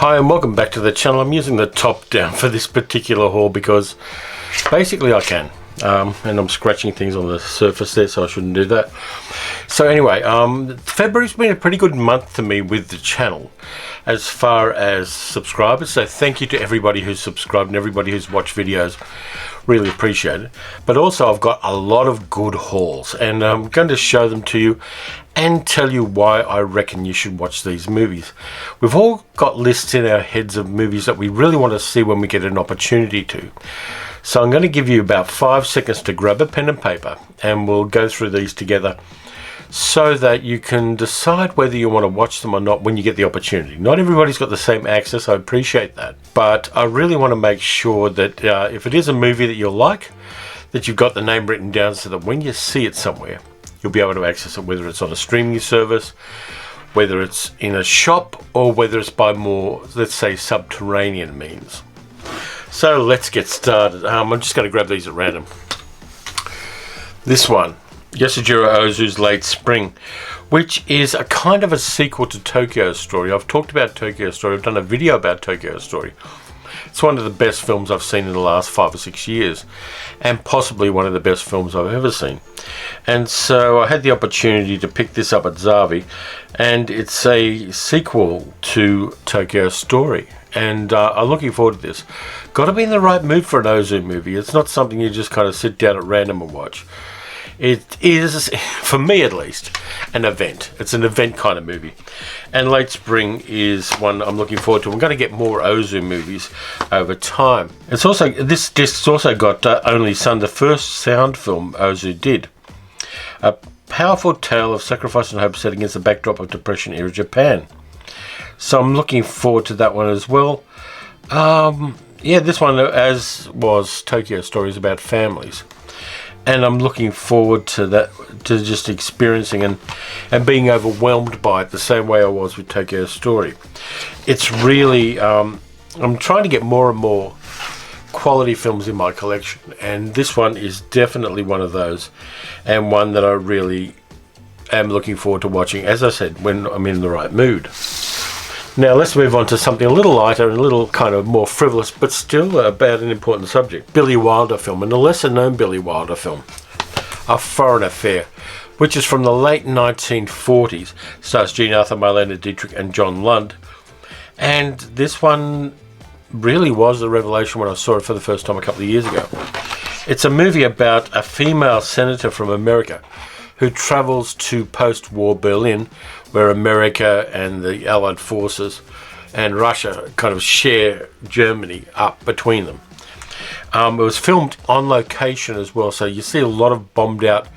Hi and welcome back to the channel. I'm using the top down for this particular haul because basically I can. And I'm scratching things on the surface there, so I shouldn't do that. So anyway, February's been a pretty good month to me with the channel as far as subscribers. So thank you to everybody who's subscribed and everybody who's watched videos. Really appreciate it. But also I've got a lot of good hauls and I'm going to show them to you and tell you why I reckon you should watch these movies. We've all got lists in our heads of movies that we really want to see when we get an opportunity to. So I'm going to give you about 5 seconds to grab a pen and paper and we'll go through these together so that you can decide whether you want to watch them or not when you get the opportunity. Not everybody's got the same access, I appreciate that. But I really want to make sure that if it is a movie that you'll like, that you've got the name written down so that when you see it somewhere, you'll be able to access it, whether it's on a streaming service, whether it's in a shop, or whether it's by more, let's say, subterranean means. So let's get started. I'm just going to grab these at random. This one, Yasujiro Ozu's Late Spring, which is a kind of a sequel to Tokyo Story. I've talked about Tokyo Story. I've done a video about Tokyo Story. It's one of the best films I've seen in the last 5 or 6 years, and possibly one of the best films I've ever seen. And so I had the opportunity to pick this up at Zavi, and it's a sequel to Tokyo Story. And I'm looking forward to this. Got to be in the right mood for an Ozu movie. It's not something you just kind of sit down at random and watch. It is, for me at least, an event. It's an event kind of movie. And Late Spring is one I'm looking forward to. I'm going to get more Ozu movies over time. It's also, this disc's also got Only Son, the first sound film Ozu did. A powerful tale of sacrifice and hope set against the backdrop of Depression-era Japan. So I'm looking forward to that one as well. Yeah, this one, as was Tokyo Story, is about families. And I'm looking forward to that, to just experiencing and being overwhelmed by it the same way I was with Tokyo Story. It's really, I'm trying to get more and more quality films in my collection. And this one is definitely one of those. And one that I really am looking forward to watching, as I said, when I'm in the right mood. Now let's move on to something a little lighter and a little kind of more frivolous, but still about an important subject. Billy Wilder film, and a lesser known Billy Wilder film, A Foreign Affair, which is from the late 1940s, stars Jean Arthur, Marlene Dietrich and John Lund. And this one really was a revelation when I saw it for the first time a couple of years ago. It's a movie about a female senator from America who travels to post-war Berlin, where America and the Allied forces and Russia kind of share Germany up between them. It was filmed on location as well, so you see a lot of bombed out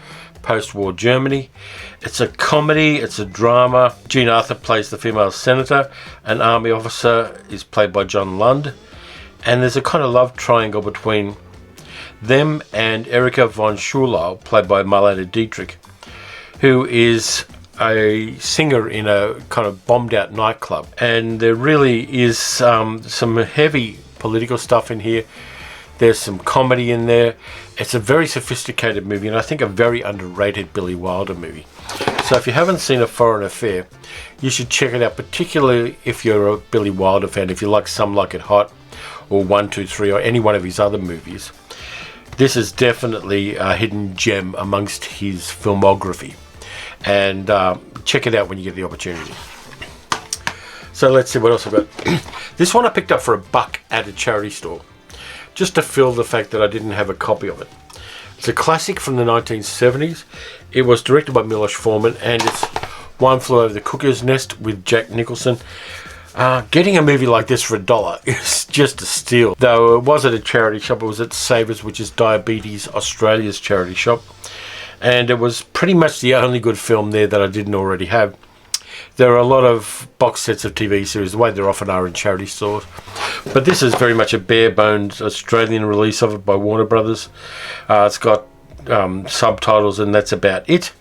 post-war Germany. It's a comedy, it's a drama. Jean Arthur plays the female senator. An army officer is played by John Lund. And there's a kind of love triangle between them and Erika von Schulau, played by Marlene Dietrich, who is a singer in a kind of bombed out nightclub. And there really is some heavy political stuff in here. There's some comedy in there. It's a very sophisticated movie, and I think a very underrated Billy Wilder movie. So if you haven't seen A Foreign Affair, you should check it out, particularly if you're a Billy Wilder fan, if you like Some Like It Hot, or 1, 2, 3, or any one of his other movies. This is definitely a hidden gem amongst his filmography. And check it out when you get the opportunity. So let's see what else I've got. This one I picked up for $1 at a charity store, just to fill the fact that I didn't have a copy of it. It's a classic from the 1970s. It was directed by Milos Forman, and it's One Flew Over the Cuckoo's Nest with Jack Nicholson. Getting a movie like this for $1 is just a steal. Though it was at a charity shop, it was at Savers, which is Diabetes Australia's charity shop. And it was pretty much the only good film there that I didn't already have. There are a lot of box sets of TV series, the way there often are in charity stores. But this is very much a bare-bones Australian release of it by Warner Brothers. It's got subtitles, and that's about it.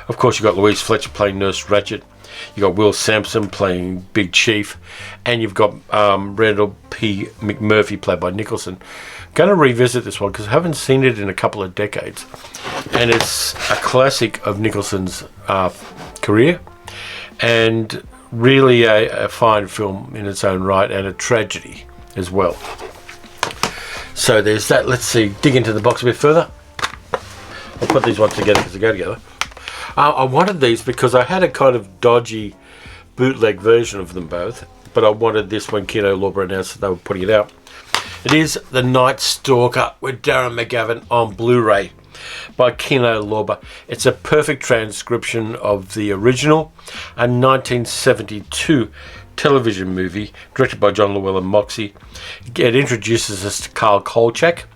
Of course, you've got Louise Fletcher playing Nurse Ratched. You've got Will Sampson playing Big Chief. And you've got Randall P. McMurphy played by Nicholson. Going to revisit this one because I haven't seen it in a couple of decades. And it's a classic of Nicholson's career. And Really a fine film in its own right, and a tragedy as well. So there's that. Let's see, dig into the box a bit further. I'll put these ones together because they go together. I wanted these because I had a kind of dodgy bootleg version of them both, but I wanted this when Kino Lorber announced that they were putting it out. It is The Night Stalker with Darren McGavin on Blu-ray by Kino Lorber. It's a perfect transcription of the original, a 1972 television movie directed by John Llewellyn Moxey. It introduces us to Carl Kolchak,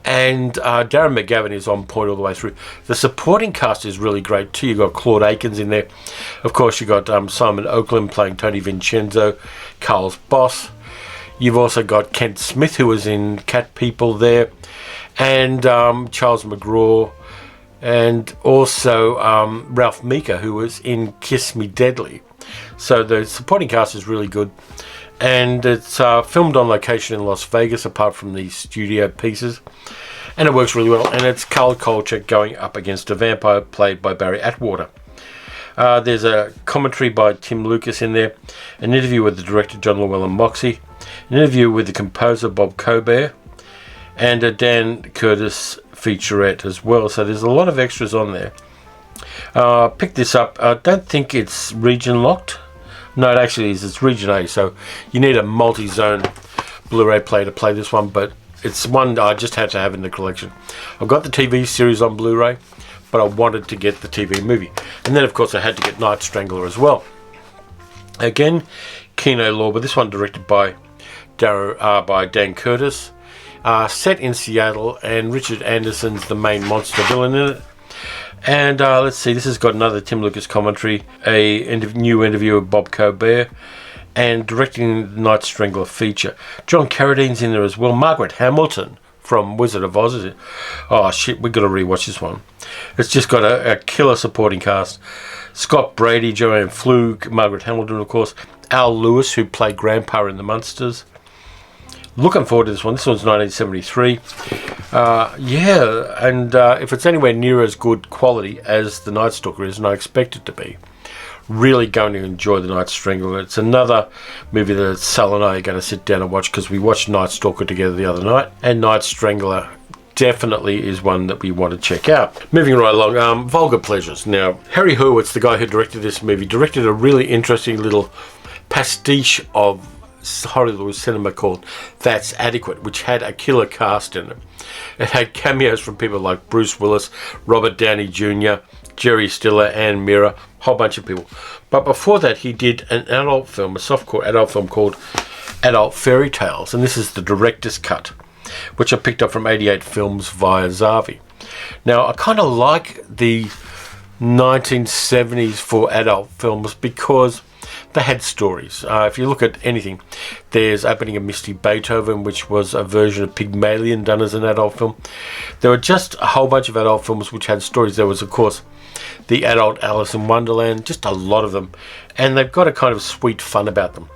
and Darren McGavin is on point all the way through. The supporting cast is really great too. You've got Claude Akins in there. Of course, you've got Simon Oakland playing Tony Vincenzo, Carl's boss. You've also got Kent Smith, who was in Cat People there, and Charles McGraw, and also Ralph Meeker, who was in Kiss Me Deadly. So the supporting cast is really good. And it's filmed on location in Las Vegas, apart from the studio pieces. And it works really well. And it's Carl Kolchak going up against a vampire played by Barry Atwater. There's a commentary by Tim Lucas in there. An interview with the director, John Llewellyn Moxey. An interview with the composer, Bob Colbert. And a Dan Curtis featurette as well. So there's a lot of extras on there. Pick this up. I don't think it's region locked. No, it actually is. It's region A, so you need a multi-zone Blu-ray player to play this one, but it's one I just had to have in the collection. I've got the TV series on Blu-ray, but I wanted to get the TV movie. And then, of course, I had to get Night Strangler as well. Again, Kino Lorber. This one directed by Dan Curtis. Set in Seattle, and Richard Anderson's the main monster villain in it. And let's see, this has got another Tim Lucas commentary, a new interview with Bob Colbert, and directing the Night Strangler feature. John Carradine's in there as well. Margaret Hamilton from Wizard of Oz is it? Oh shit, we've got to rewatch this one. It's just got a killer supporting cast. Scott Brady, Joanne Flug, Margaret Hamilton, of course. Al Lewis, who played Grandpa in The Munsters. Looking forward to this one. This one's 1973. If it's anywhere near as good quality as The Night Stalker is, and I expect it to be, really going to enjoy The Night Strangler. It's another movie that Sal and I are going to sit down and watch, because we watched Night Stalker together the other night, and Night Strangler definitely is one that we want to check out. Moving right along, Vulgar Pleasures. Now, Harry Hurwitz, the guy who directed this movie, directed a really interesting little pastiche of Hollywood cinema called That's Adequate, which had a killer cast in it. It had cameos from people like Bruce Willis, Robert Downey Jr., Jerry Stiller, Ann Mira, a whole bunch of people. But before that, he did an adult film, a softcore adult film called Adult Fairy Tales, and this is the director's cut, which I picked up from 88 Films via Zavi. Now, I kind of like the 1970s for adult films because they had stories. If you look at anything, there's Opening of Misty Beethoven, which was a version of Pygmalion done as an adult film. There were just a whole bunch of adult films which had stories. There was, of course, the adult Alice in Wonderland, just a lot of them. And they've got a kind of sweet fun about them.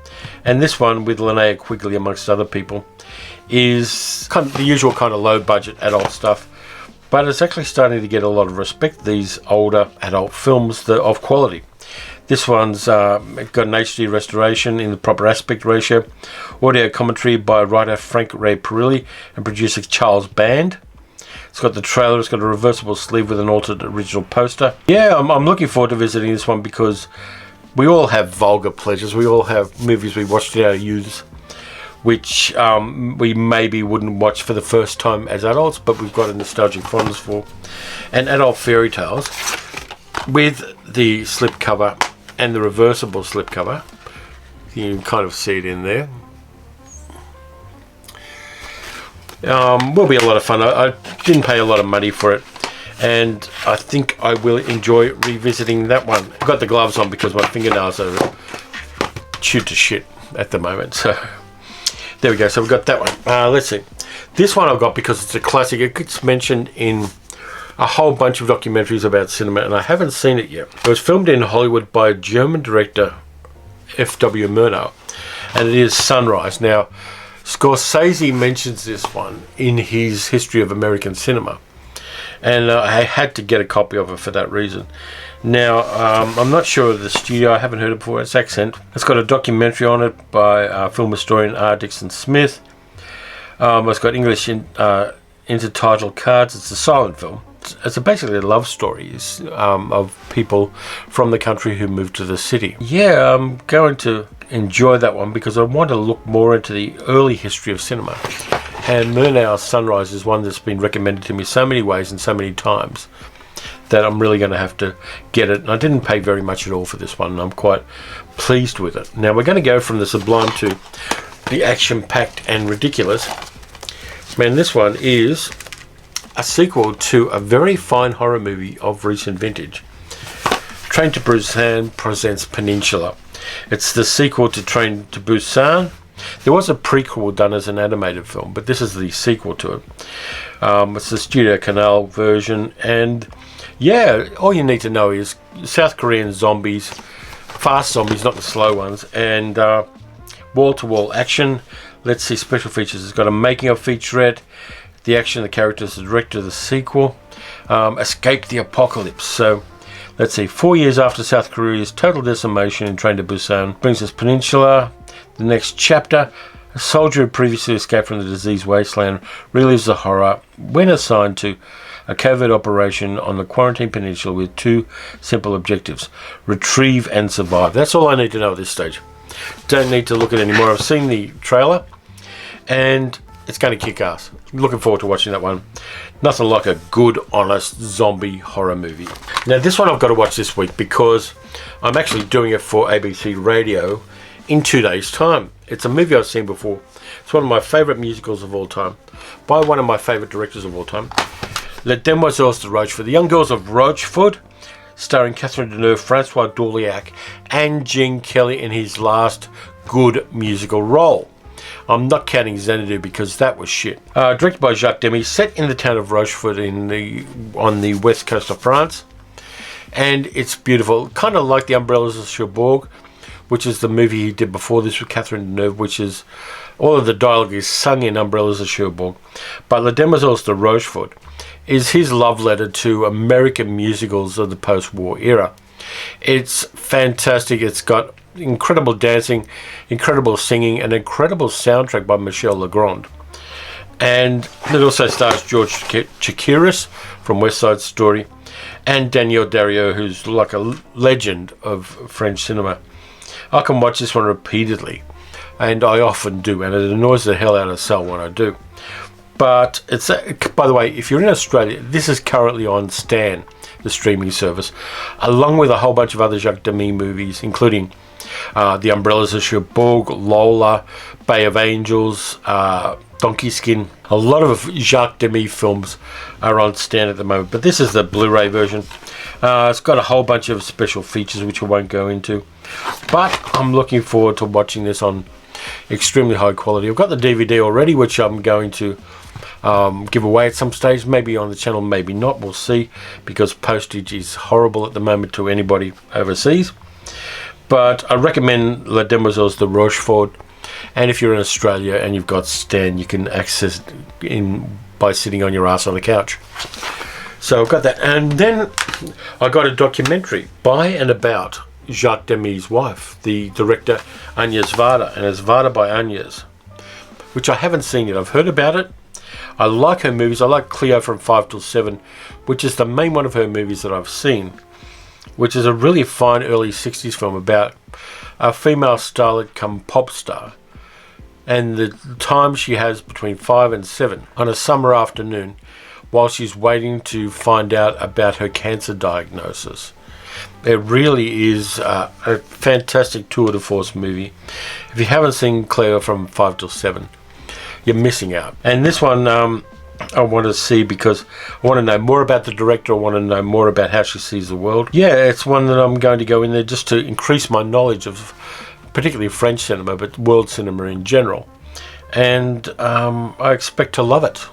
And this one, with Linnea Quigley amongst other people, is kind of the usual kind of low-budget adult stuff. But it's actually starting to get a lot of respect, these older adult films of quality. This one's got an HD restoration in the proper aspect ratio. Audio commentary by writer Frank Ray Perilli and producer Charles Band. It's got the trailer. It's got a reversible sleeve with an altered original poster. Yeah, I'm looking forward to visiting this one because we all have vulgar pleasures. We all have movies we watched in our youths, which we maybe wouldn't watch for the first time as adults, but we've got a nostalgic fondness for. And Adult Fairy Tales with the slipcover and the reversible slipcover. You can kind of see it in there. Will be a lot of fun. I didn't pay a lot of money for it, and I think I will enjoy revisiting that one. I've got the gloves on because my fingernails are chewed to shit at the moment, so there we go. So we've got that one. Let's see. This one I've got because it's a classic. It gets mentioned in a whole bunch of documentaries about cinema, and I haven't seen it yet. It was filmed in Hollywood by German director F.W. Murnau, and it is Sunrise. Now, Scorsese mentions this one in his History of American Cinema, and I had to get a copy of it for that reason. Now, I'm not sure of the studio. I haven't heard it before. It's Accent. It's got a documentary on it by film historian R. Dixon Smith. It's got English intertitle cards. It's a silent film. It's basically a love story of people from the country who moved to the city. Yeah, I'm going to enjoy that one because I want to look more into the early history of cinema. And Murnau's Sunrise is one that's been recommended to me so many ways and so many times that I'm really going to have to get it. And I didn't pay very much at all for this one, and I'm quite pleased with it. Now we're going to go from the sublime to the action-packed and ridiculous. Man, this one is a sequel to a very fine horror movie of recent vintage. Train to Busan presents Peninsula. It's the sequel to Train to Busan. There was a prequel done as an animated film, but this is the sequel to it. It's the Studio Canal version, and yeah, all you need to know is South Korean zombies, fast zombies, not the slow ones, and wall-to-wall action. Let's see special features. It's got a making-of featurette, the action of the characters, the director of the sequel, Escape the Apocalypse. So let's see, 4 years after South Korea's total decimation in Train to Busan brings us Peninsula. The next chapter, a soldier who previously escaped from the diseased wasteland relives the horror when assigned to a covert operation on the quarantine peninsula with two simple objectives: retrieve and survive. That's all I need to know at this stage. Don't need to look at it anymore. I've seen the trailer and it's going to kick ass. Looking forward to watching that one. Nothing like a good, honest zombie horror movie. Now this one I've got to watch this week because I'm actually doing it for ABC Radio in 2 days' time. It's a movie I've seen before. It's one of my favourite musicals of all time, by one of my favourite directors of all time. Les Demoiselles de Rochefort, The Young Girls of Rochefort, starring Catherine Deneuve, Francois Dorliac, and Gene Kelly in his last good musical role. I'm not counting Xanadu because that was shit. Directed by Jacques Demy, set in the town of Rochefort on the west coast of France. And it's beautiful, kind of like The Umbrellas of Cherbourg, which is the movie he did before this with Catherine Deneuve, which is, all of the dialogue is sung in Umbrellas of Cherbourg. But Les Demoiselles de Rochefort is his love letter to American musicals of the post-war era. It's fantastic. It's got incredible dancing, incredible singing, and incredible soundtrack by Michel Legrand. And it also stars George Chakiris from West Side Story and Daniel Dario, who's like a legend of French cinema. I can watch this one repeatedly, and I often do, and it annoys the hell out of Sal when I do. But it's, by the way, if you're in Australia, this is currently on Stan, the streaming service, along with a whole bunch of other Jacques Demy movies, including The Umbrellas of Cherbourg, Lola, Bay of Angels, Donkey Skin. A lot of Jacques Demy films are on Stan at the moment, but this is the Blu-ray version. It's got a whole bunch of special features which I won't go into, but I'm looking forward to watching this on extremely high quality. I've got the DVD already, which I'm going to give away at some stage, maybe on the channel, maybe not, we'll see, because postage is horrible at the moment to anybody overseas. But I recommend Les Demoiselles de Rochefort, and if you're in Australia and you've got Stan, you can access it by sitting on your ass on the couch. So I've got that, and then I got a documentary by and about Jacques Demy's wife, the director Agnès Varda, and it's Varda by Agnès, which I haven't seen yet. I've heard about it. I like her movies. I like Cleo from 5 till 7, which is the main one of her movies that I've seen, which is a really fine early 60s film about a female starlet come pop star, and the time she has between 5 and 7 on a summer afternoon while she's waiting to find out about her cancer diagnosis. It really is a fantastic tour de force movie. If you haven't seen Cleo from 5 till 7, you're missing out. And this one I want to see because I want to know more about the director. I want to know more about how she sees the world. Yeah, it's one that I'm going to go in there just to increase my knowledge of particularly French cinema, but world cinema in general. And I expect to love it.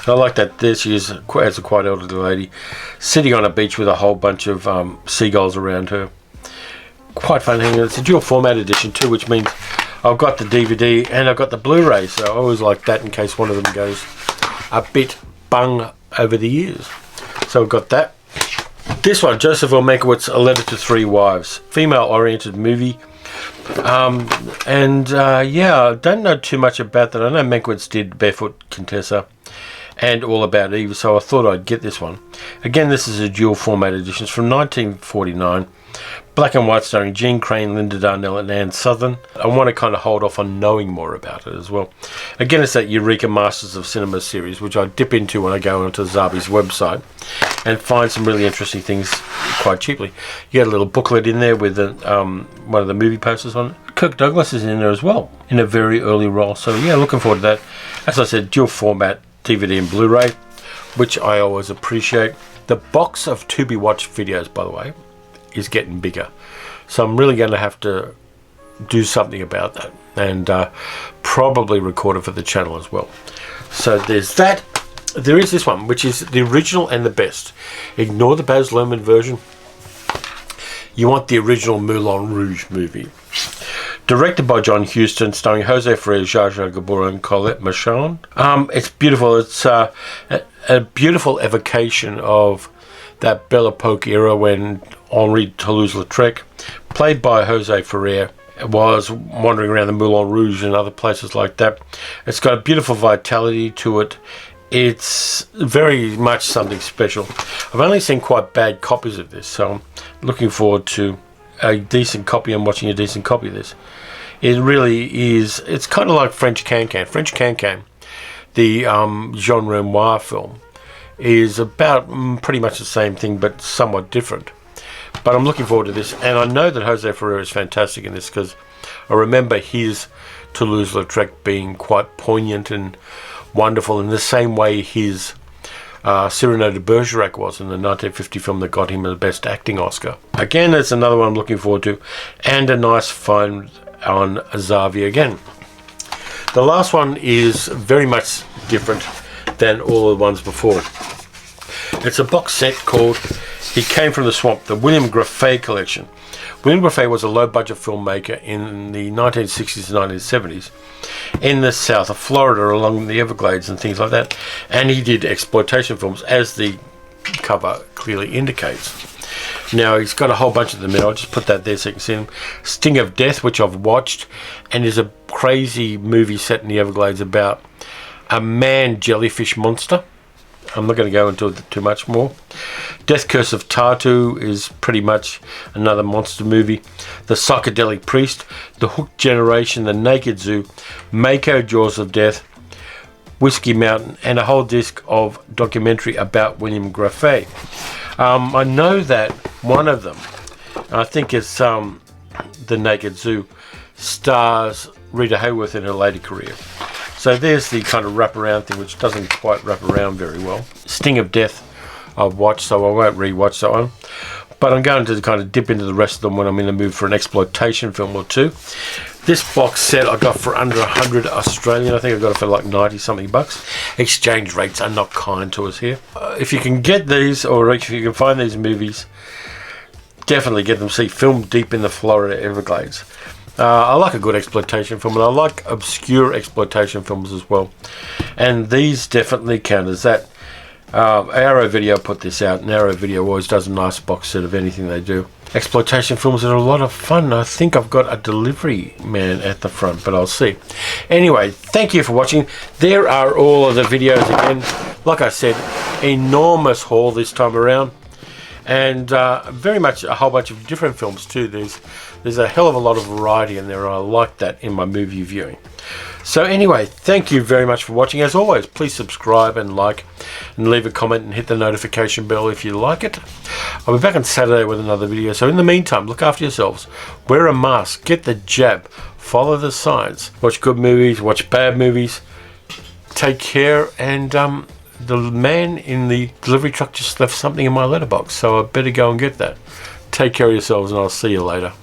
I like that there she is as a quite elderly lady sitting on a beach with a whole bunch of seagulls around her. Quite fun. It's a dual format edition too, which means I've got the DVD and I've got the Blu-ray, so I always like that in case one of them goes a bit bung over the years. So I've got that. This one, Joseph L. Mankiewicz, A Letter to Three Wives, female-oriented movie. Yeah, I don't know too much about that. I know Mankiewicz did Barefoot Contessa and All About Eve, so I thought I'd get this one. Again, this is a dual format edition. It's from 1949. Black and white, starring Jean Crane, Linda Darnell and Ann Southern. I want to kind of hold off on knowing more about it as well. Again, it's that Eureka Masters of Cinema series, which I dip into when I go onto Zabi's website and find some really interesting things quite cheaply. You get a little booklet in there with one of the movie posters on it. Kirk Douglas is in there as well, in a very early role. So yeah, looking forward to that. As I said, dual format DVD and Blu-ray, which I always appreciate. The box of to-be-watched videos, by the way, is getting bigger, so I'm really going to have to do something about that, and probably record it for the channel as well. So there's that. There is this one, which is the original and the best. Ignore the Baz Luhrmann version. You want the original Moulin Rouge movie. Directed by John Huston, starring Jose Ferrer, Zsa Zsa Gabor and Colette Marchand. It's beautiful. It's a beautiful evocation of that Belle Epoque era when Henri Toulouse-Lautrec, played by Jose Ferrer, was wandering around the Moulin Rouge and other places like that. It's got a beautiful vitality to it. It's very much something special. I've only seen quite bad copies of this, so I'm looking forward to a decent copy and watching a decent copy of this. It really is, it's kind of like French Can-Can. French Can-Can, the Jean Renoir film, is about pretty much the same thing but somewhat different. But I'm looking forward to this, and I know that Jose Ferrer is fantastic in this because I remember his Toulouse-Lautrec being quite poignant and wonderful in the same way his Cyrano de Bergerac was in the 1950 film that got him the Best Acting Oscar. Again, it's another one I'm looking forward to, and a nice find on Zavi again. The last one is very much different than all the ones before. It's a box set called He Came from the Swamp, the William Grefé collection. William Grefé was a low-budget filmmaker in the 1960s and 1970s in the south of Florida along the Everglades and things like that, and he did exploitation films, as the cover clearly indicates. Now, he's got a whole bunch of them in. I'll just put that there so you can see them. Sting of Death, which I've watched, and is a crazy movie set in the Everglades about a man jellyfish monster. I'm not going to go into it too much more. Death Curse of Tartu is pretty much another monster movie. The Psychedelic Priest, The Hooked Generation, The Naked Zoo, Mako, Jaws of Death, Whiskey Mountain, and a whole disc of documentary about William Grefé. I know that one of them, I think it's The Naked Zoo, stars Rita Hayworth in her later career. So there's the kind of wraparound thing, which doesn't quite wrap around very well. Sting of Death I've watched, so I won't re-watch that one. But I'm going to kind of dip into the rest of them when I'm in the mood for an exploitation film or two. This box set I got for under 100 Australian. I think I got it for like 90 something bucks. Exchange rates are not kind to us here. If you can get these, or if you can find these movies, definitely get them. See, filmed deep in the Florida Everglades. I like a good exploitation film, and I like obscure exploitation films as well. And these definitely count as that. Arrow Video put this out, and Arrow Video always does a nice box set of anything they do. Exploitation films are a lot of fun. I think I've got a delivery man at the front, but I'll see. Anyway, thank you for watching. There are all of the videos again. Like I said, enormous haul this time around. And very much a whole bunch of different films too. There's a hell of a lot of variety in there, and I like that in my movie viewing. So anyway, thank you very much for watching. As always, please subscribe and like and leave a comment and hit the notification bell if you like it. I'll be back on Saturday with another video. So in the meantime, look after yourselves. Wear a mask. Get the jab. Follow the signs. Watch good movies. Watch bad movies. Take care. And the man in the delivery truck just left something in my letterbox, so I better go and get that. Take care of yourselves, and I'll see you later.